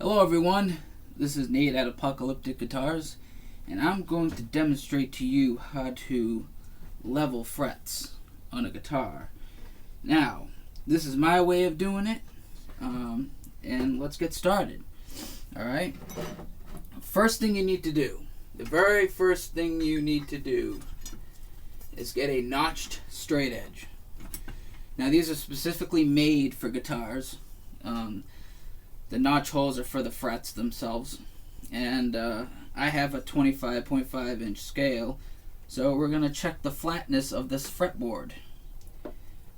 Hello everyone, this is Nate at Apocalyptic Guitars, and I'm going to demonstrate to you how to level frets on a guitar. Now, this is my way of doing it, and let's get started. Alright, first thing you need to do, the very first thing you need to do is get a notched straight edge. Now these are specifically made for guitars. The notch holes are for the frets themselves, and I have a 25.5 inch scale, so we're going to check the flatness of this fretboard.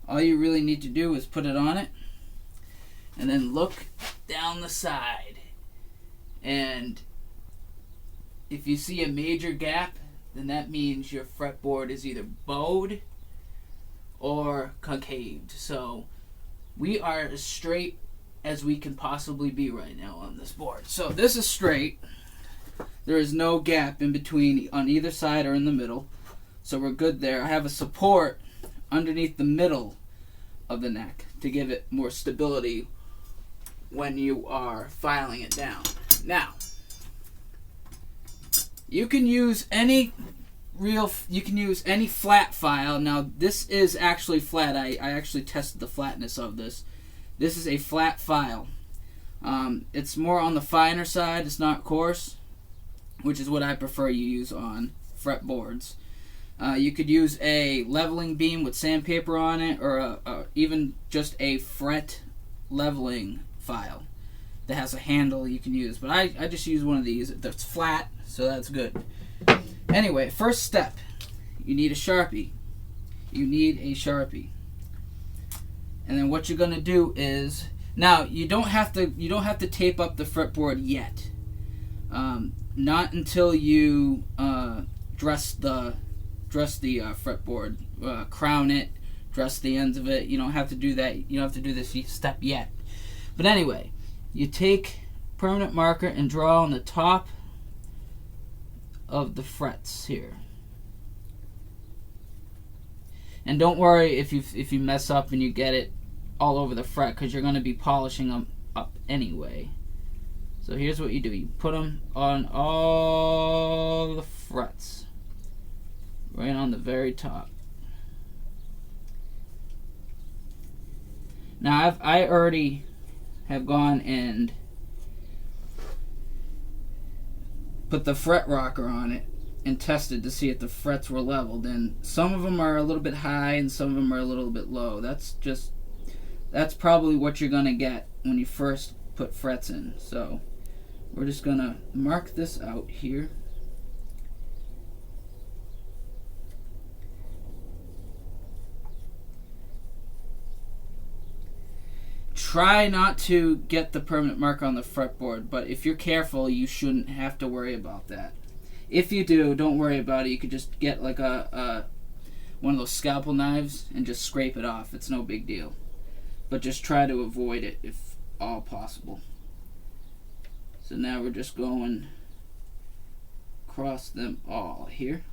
All you really need to do is put it on it and then look down the side, and if you see a major gap, then that means your fretboard is either bowed or concaved. So we are as straight as we can possibly be right now on this board. So this is straight. There is no gap in between on either side or in the middle, so we're good there. I have a support underneath the middle of the neck to give it more stability when you are filing it down. Now, you can use any flat file. Now this is actually flat. I actually tested the flatness of this. This is a flat file. It's more on the finer side. It's not coarse, which is what I prefer you use on fretboards. You could use a leveling beam with sandpaper on it, or even just a fret leveling file that has a handle you can use. But I just use one of these that's flat, so that's good. Anyway, first step, you need a Sharpie. You need a Sharpie. And then what you're gonna do is, now you don't have to tape up the fretboard yet. Not until you dress the fretboard, crown it, dress the ends of it. You don't have to do that. You don't have to do this step yet. But anyway, you take permanent marker and draw on the top of the frets here. And don't worry if you mess up and you get it all over the fret, because you're going to be polishing them up anyway. So here's what you do. You put them on all the frets, right on the very top. Now I already have gone and put the fret rocker on it and tested to see if the frets were leveled, and some of them are a little bit high and some of them are a little bit low. That's probably what you're gonna get when you first put frets in. So we're just gonna mark this out here. Try not to get the permanent marker on the fretboard, but if you're careful, you shouldn't have to worry about that. If you do, don't worry about it. You could just get like one of those scalpel knives and just scrape it off. It's no big deal. But just try to avoid it if all possible. So now we're just going across them all here.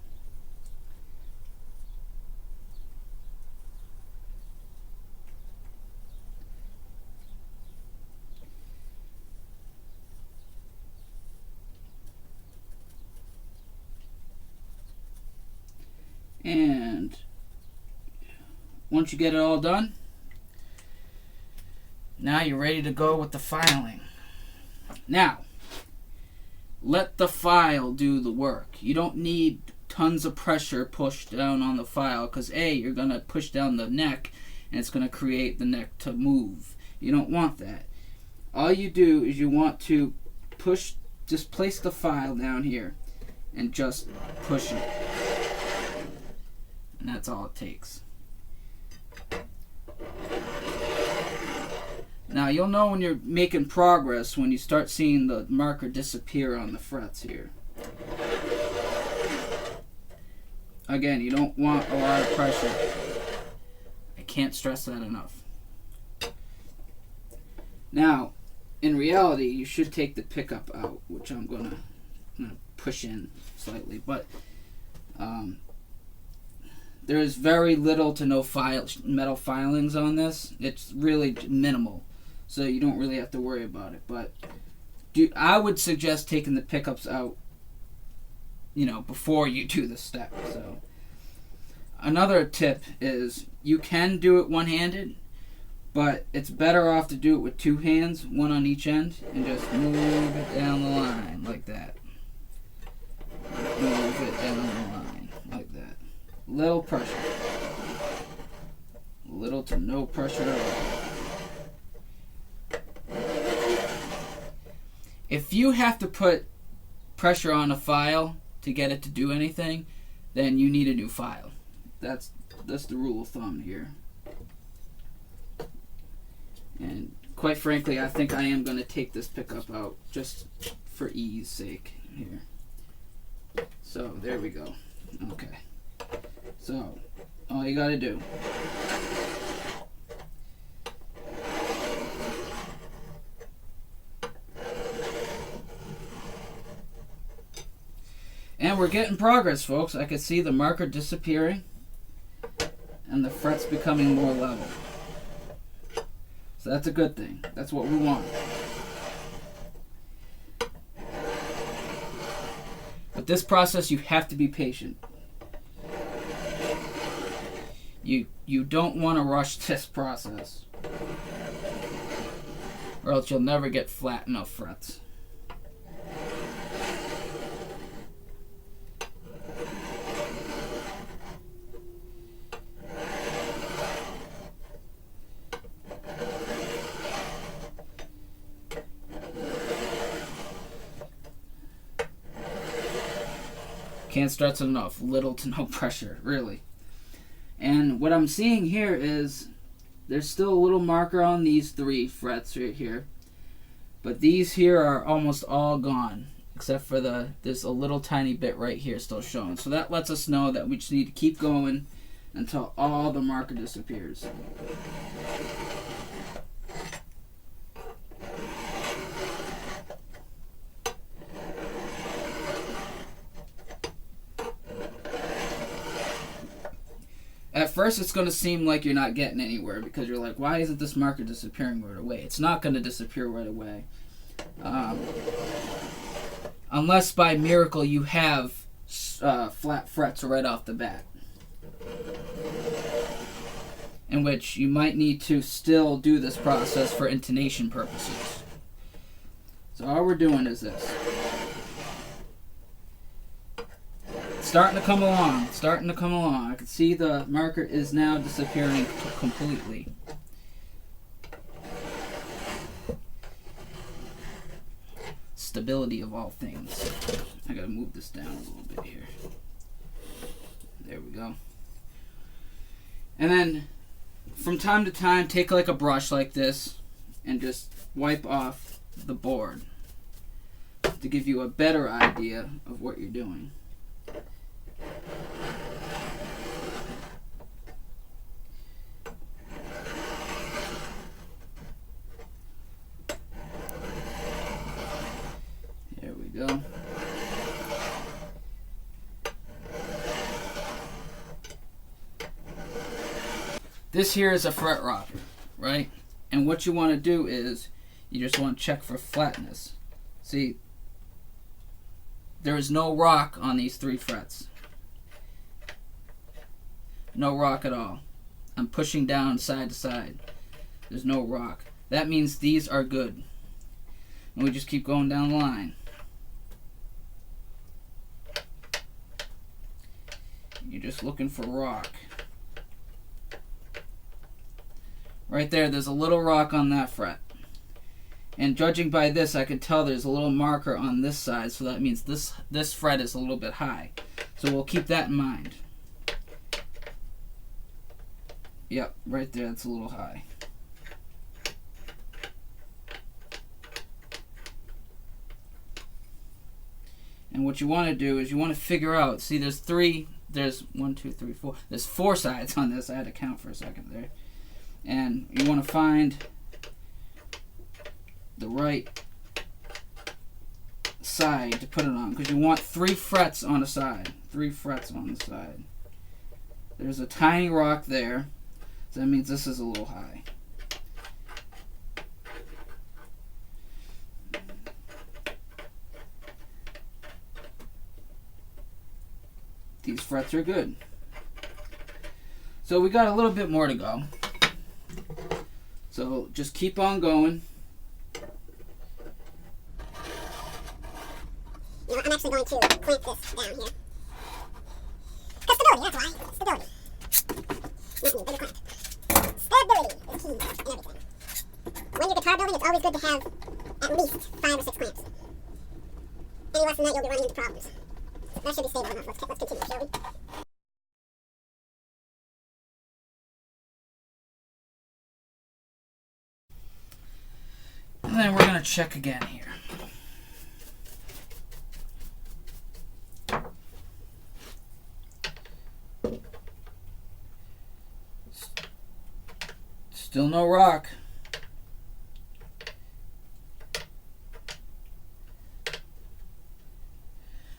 And once you get it all done, now you're ready to go with the filing. Now, let the file do the work. You don't need tons of pressure pushed down on the file, because A, you're going to push down the neck and it's going to create the neck to move. You don't want that. All you do is you want to just place the file down here and just push it. And that's all it takes. Now you'll know when you're making progress when you start seeing the marker disappear on the frets here. Again, you don't want a lot of pressure. I can't stress that enough. Now, in reality, you should take the pickup out, which I'm gonna push in slightly, but there is very little to no metal filings on this. It's really minimal, so you don't really have to worry about it. But I would suggest taking the pickups out, before you do the step. So another tip is you can do it one-handed, but it's better off to do it with two hands, one on each end, and just move it down the line like that. Move it down the line like that. Little pressure. Little to no pressure at all. If you have to put pressure on a file to get it to do anything, then you need a new file. That's the rule of thumb here. And quite frankly, I think I am going to take this pickup out just for ease sake here. So there we go. Okay. So all you got to do. And we're getting progress, folks. I can see the marker disappearing and the frets becoming more level. So that's a good thing. That's what we want. With this process, you have to be patient. You don't want to rush this process, or else you'll never get flat enough frets. Can't stress it enough. Little to no pressure, really. And what I'm seeing here is there's still a little marker on these 3 frets right here. But these here are almost all gone. Except for there's a little tiny bit right here still showing. So that lets us know that we just need to keep going until all the marker disappears. At first, it's going to seem like you're not getting anywhere because you're like, why isn't this marker disappearing right away? It's not going to disappear right away. Unless by miracle you have flat frets right off the bat. In which you might need to still do this process for intonation purposes. So all we're doing is this. Starting to come along. I can see the marker is now disappearing completely. Stability of all things. I gotta move this down a little bit here. There we go. And then from time to time, take like a brush like this and just wipe off the board to give you a better idea of what you're doing. There we go. This here is a fret rocker, right? And what you want to do is you just want to check for flatness. See, there is no rock on these 3 frets. No rock at all. I'm pushing down side to side. There's no rock. That means these are good. And we just keep going down the line. You're just looking for rock. Right there's a little rock on that fret. And judging by this, I can tell there's a little marker on this side, so that means this fret is a little bit high. So we'll keep that in mind. Yep, right there, it's a little high. And what you want to do is you want to figure out, see there's 1, 2, 3, 4, there's 4 sides on this. I had to count for a second there. And you want to find the right side to put it on, because you want 3 frets on a side. 3 frets on the side. There's a tiny rock there, so that means this is a little high. these frets are good. So we got a little bit more to go. So just keep on going. You know, I'm actually going to clamp this down here. Because stability, that's why. Stability. Not me, bigger clamp. Stability is key in everything. When you're guitar building, it's always good to have at least 5 or 6 clamps. Any less than that, you'll be running into problems. That should be stable enough. Let's continue, shall we? And then we're going to check again here. Still no rock.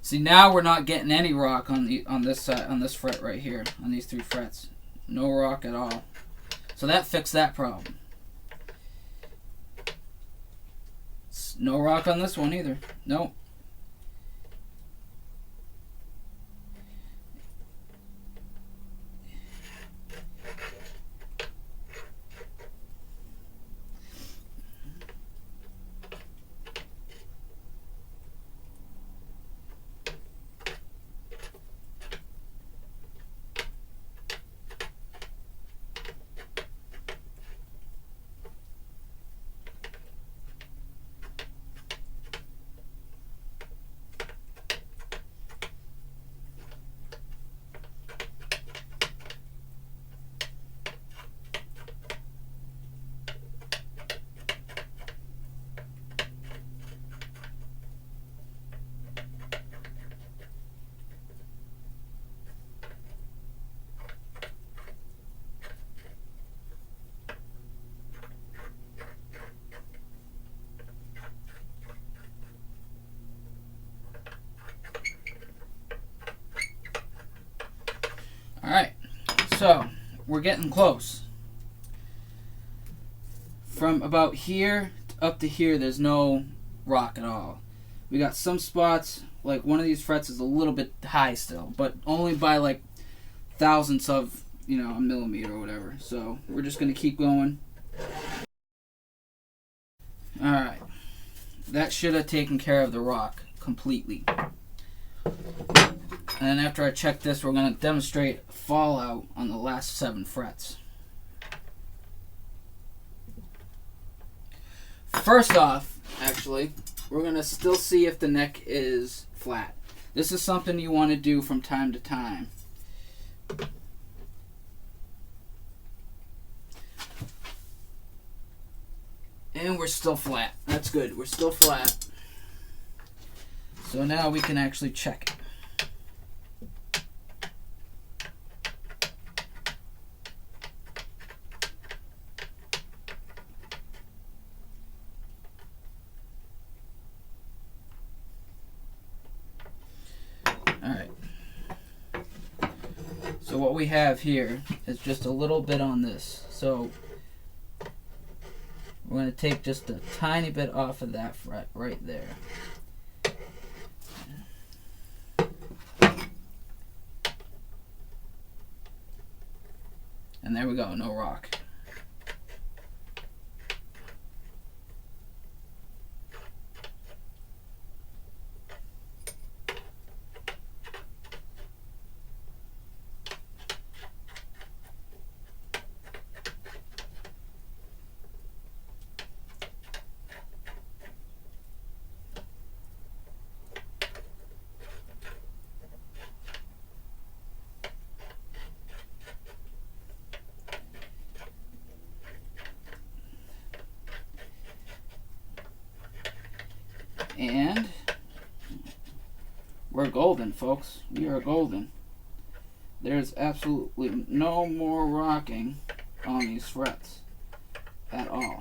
See, now we're not getting any rock on this fret right here, on these 3 frets. No rock at all. So that fixed that problem. No rock on this one either. Nope. Alright, so we're getting close. From about here up to here, there's no rock at all. We got some spots, like one of these frets is a little bit high still, but only by like thousandths of, a millimeter or whatever. So we're just going to keep going. Alright, that should have taken care of the rock completely. And then after I check this, we're going to demonstrate fallout on the last 7 frets. First off, actually, we're going to still see if the neck is flat. This is something you want to do from time to time. And we're still flat. That's good. We're still flat. So now we can actually check it. Alright. So what we have here is just a little bit on this. So we're going to take just a tiny bit off of that fret right there. And there we go, no rock. And we're golden, folks. We are golden. There's absolutely no more rocking on these frets at all.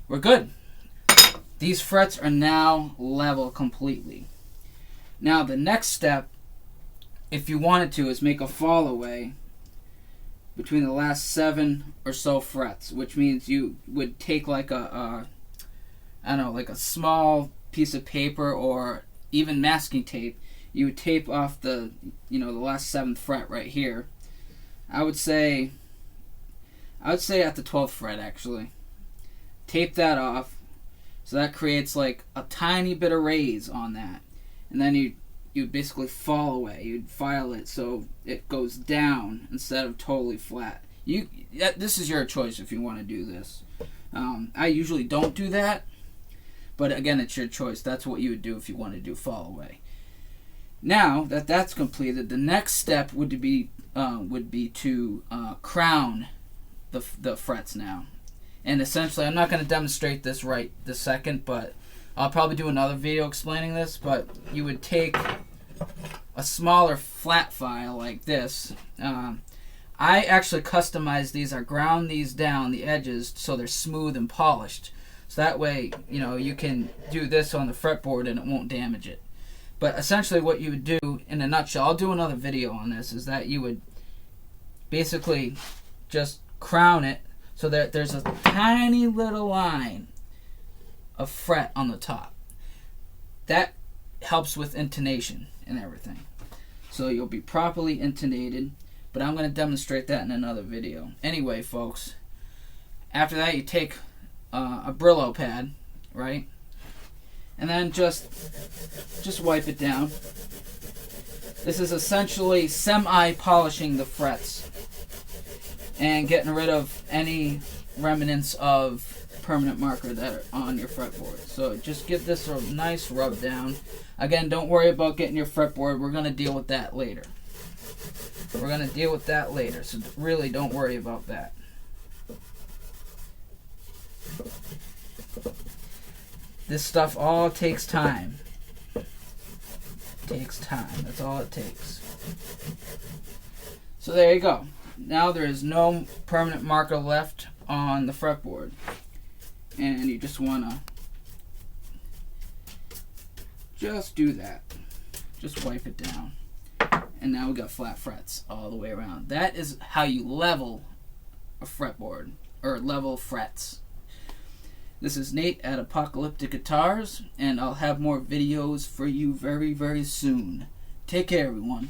We're good. These frets are now level completely. Now the next step, if you wanted to, is make a fall away between the last 7 or so frets, which means you would take like a I don't know, like a small piece of paper or even masking tape, you would tape off the, the last 7th fret right here. I would say at the 12th fret actually. Tape that off, so that creates like a tiny bit of raise on that, and then you basically fall away. You'd file it so it goes down instead of totally flat. This is your choice if you want to do this. I usually don't do that, but again, it's your choice. That's what you would do if you want to do fall away. Now that that's completed, the next step would be to crown the frets now. And essentially, I'm not going to demonstrate this right this second, but I'll probably do another video explaining this. But you would take a smaller flat file like this. I actually customized these. I ground these down, the edges, so they're smooth and polished. So that way, you can do this on the fretboard and it won't damage it. But essentially what you would do, in a nutshell, I'll do another video on this, is that you would basically just crown it so that there's a tiny little line of fret on the top. That helps with intonation and everything. So you'll be properly intonated, but I'm going to demonstrate that in another video. Anyway, folks, after that you take a Brillo pad, right? And then just wipe it down. This is essentially semi-polishing the frets and getting rid of any remnants of permanent marker that are on your fretboard. So just give this a nice rub down. Again, don't worry about getting your fretboard. We're going to deal with that later. So really don't worry about that. This stuff all takes time. That's all it takes. So there you go. Now there is no permanent marker left on the fretboard. And you just want to just do that. Just wipe it down. And now we got flat frets all the way around. That is how you level a fretboard, or level frets. This is Nate at Apocalyptic Guitars, and I'll have more videos for you very, very soon. Take care, everyone.